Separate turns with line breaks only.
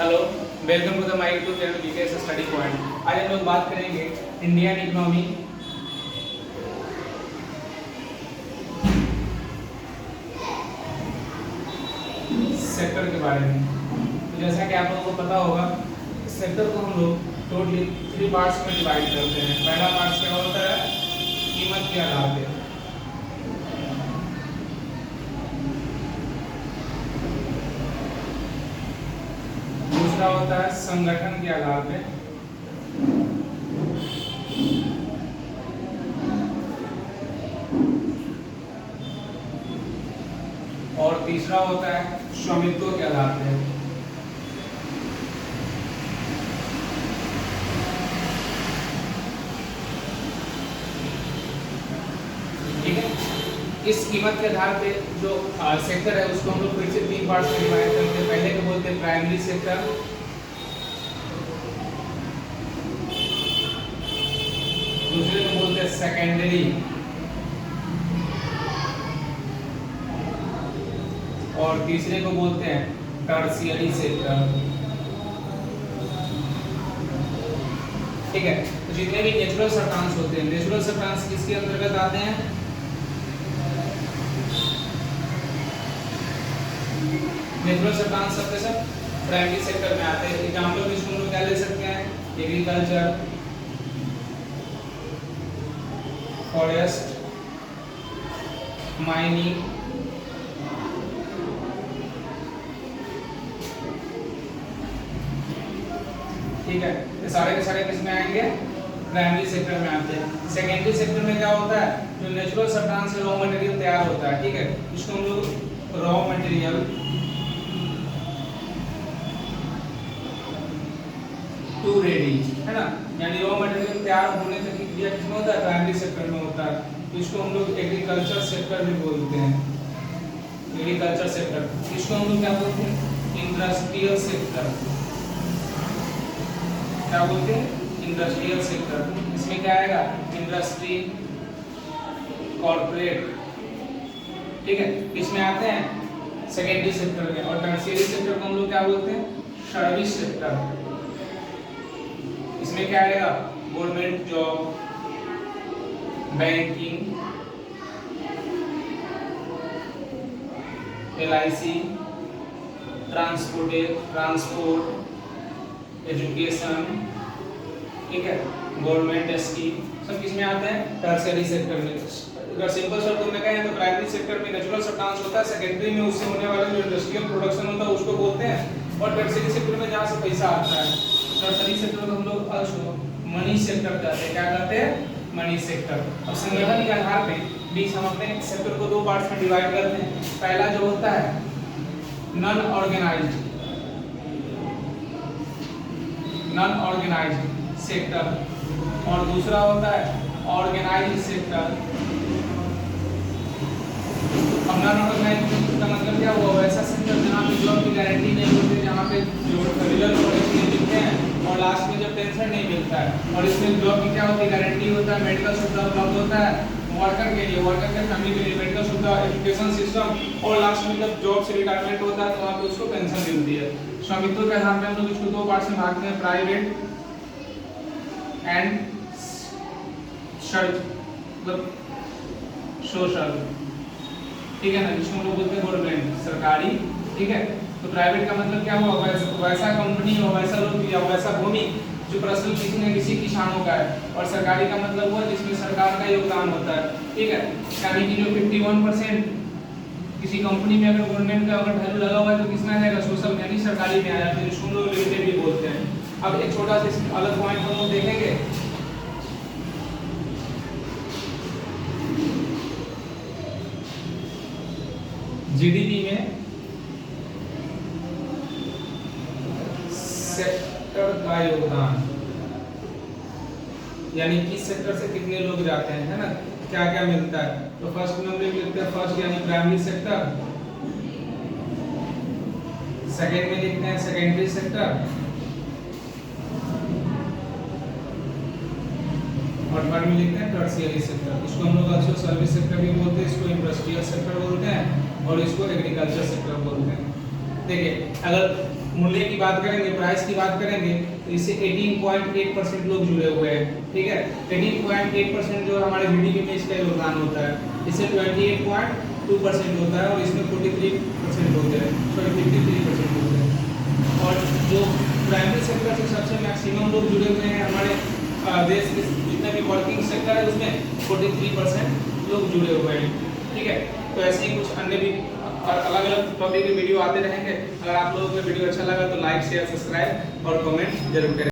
Hello, welcome to the my YouTube channel BKS study point. आज हम लोग बात करेंगे इंडियन इकोनॉमी सेक्टर के बारे में। तो जैसा कि आप लोगों को पता होगा, इस सेक्टर को हम लोग टोटली 3 पार्ट्स में डिवाइड करते हैं। पहला पार्ट क्या होता है? कीमत के आधार पे। दूसरा होता है संगठन के आधार पे। और तीसरा होता है स्वामित्व के आधार पे। ठीक है, इस कीमत के आधार पे जो सेक्टर है उसको हम लोग फिर से 3 पार्ट्स में डिवाइड करते हैं। पहले को बोलते हैं प्राइमरी सेक्टर, दूसरे को बोलते हैं सेकेंडरी, और तीसरे को बोलते हैं टर्शियरी सेक्टर। ठीक है, तो जितने भी नेचुरल सब्सटेंस होते हैं, नेचुरल सब्सटेंस किसके अंतर्गत आते हैं? नेचुरल सब्सटेंस सबके सब प्राइमरी सेक्टर में आते हैं। एग्जांपल में इसको हम लोग क्या ले सकते हैं? एग्रीकल्चर, फॉरेस्ट, माइनिंग, ठीक है, ये सारे के सारे किस में आएंगे? प्राइमरी सेक्टर में आते हैं। सेकेंडरी सेक्टर में क्या होता है? जो नेचुरल सब्सटेंस से रॉ मटेरियल तैयार होता है, ठीक है, इसको हम लोग रॉ मटेरियल टू रेडी, है ना, यानी रॉ मटेरियल तैयार होने तक की क्रिया किसमें होता है? प्राइमरी सेक्टर में होता है। तो इसको हम लोग एग्रीकल्चर सेक्टर भी बोलते हैं। एग्रीकल्चर सेक्टर इसको हम लोग क्या बोलते हैं? Industrial sector. क्या बोलते हैं? Industrial sector. इसमें क्या आएगा? इंडस्ट्री, कॉर्पोरेट, ठीक है, इसमें आते हैं सेकेंडरी सेक्टर में। और टर्शियरी सेक्टर को हम लोग क्या बोलते हैं? Service sector. इसमें क्या आएगा? Government job, banking, LIC, transport, education, ठीक है, गवर्नमेंट स्कीम, सब किसमें आते हैं? टर्शियरी सेक्टर में। अगर सिंपल शब्दों में कहें तो प्राइमरी सेक्टर में नेचुरल सब्सटेंस होता है, सेकेंडरी में उससे होने वाला जो इंडस्ट्रियल प्रोडक्शन होता है उसको बोलते हैं, और टर्शियरी सेक्टर में जहाँ से पैसा आता है। टर्शियरी सेक्टर को हम लोग मनी सेक्टर कहते हैं। क्या कहते हैं? Money sector. अब संगठन के आधार पे बीच हम अपने सेक्टर को 2 पार्ट्स में डिवाइड करते हैं। पहला जो होता है नॉन ऑर्गेनाइज्ड सेक्टर, और दूसरा होता है ऑर्गेनाइज्ड सेक्टर। अब नॉन ऑर्गेनाइज्ड का मतलब क्या हुआ? वैसा सेक्टर जहाँ पे जॉब की गारंटी नहीं होती, जहाँ पे जो रेगुलर प्रोडक्ट नहीं मिलते हैं और लास्ट में जब पेंशन नहीं मिलता है। और इसमें जॉब की क्या होती है? गारंटी होता है, मेडिकल सुविधा उपलब्ध होता है वर्कर के लिए, वर्कर के फैमिली के लिए मेडिकल सुविधा, एजुकेशन सिस्टम, और लास्ट में जब जॉब से रिटायरमेंट होता है तो वहाँ पे उसको पेंशन मिलती है। स्वामित्व के आधार पे हम लोग इसको 2 पार्ट्स में भागते हैं, प्राइवेट एंड सोशल, ठीक है ना, जिसको हम लोग बोलते हैं गवर्नमेंट, सरकारी। ठीक है, तो प्राइवेट का मतलब क्या हुआ? वैसा कंपनी और वैसा लोग या वैसा भूमि जो पर्सनल किसी किसानों का है। और सरकारी का मतलब हुआ जिसमें सरकार का योगदान होता है। ठीक है, यानी कि जो 51% किसी कंपनी में अगर गवर्नमेंट का अगर वैल्यू लगा हुआ है तो किसमें आ जाएगा? सोशल में, यानी सरकारी में आ जाता है, जिसको हम लोग लिमिटेड भी बोलते हैं। अब एक छोटा सा अलग पॉइंट हम लोग देखेंगे। जीडीपी में सेक्टर का योगदान, यानी किस सेक्टर से कितने लोग जाते हैं, है ना, क्या क्या मिलता है। तो फर्स्ट में हम लोग लिखते हैं फर्स्ट यानी प्राइमरी सेक्टर, सेकेंड में लिखते हैं सेकेंडरी सेक्टर, और थर्ड में लिखते हैं टर्शियरी सेक्टर। इसको हम लोग अच्छा सर्विस सेक्टर भी बोलते हैं, इसको इंडस्ट्रियल सेक्टर बोलते हैं, और इसको एग्रीकल्चर सेक्टर बोलते हैं। देखिए अगर मूल्य की बात करेंगे, प्राइस की बात करेंगे, तो इससे 18.8% लोग जुड़े हुए हैं, ठीक है। 18.8% जो हमारे जीडीपी में इसका योगदान होता है, इससे 28.2% होता है और इसमें 43% होते हैं, सॉरी 53% होते हैं। और जो प्राइमरी सेक्टर से सबसे मैक्सिमम लोग जुड़े हुए हैं हमारे देश के जितने भी वर्किंग सेक्टर है उसमें 43% लोग जुड़े हुए हैं, ठीक है। तो ऐसे ही कुछ अन्य भी और अलग अलग टॉपिक के वीडियो आते रहेंगे। अगर आप लोगों को वीडियो अच्छा लगा तो लाइक शेयर सब्सक्राइब और कमेंट जरूर करें।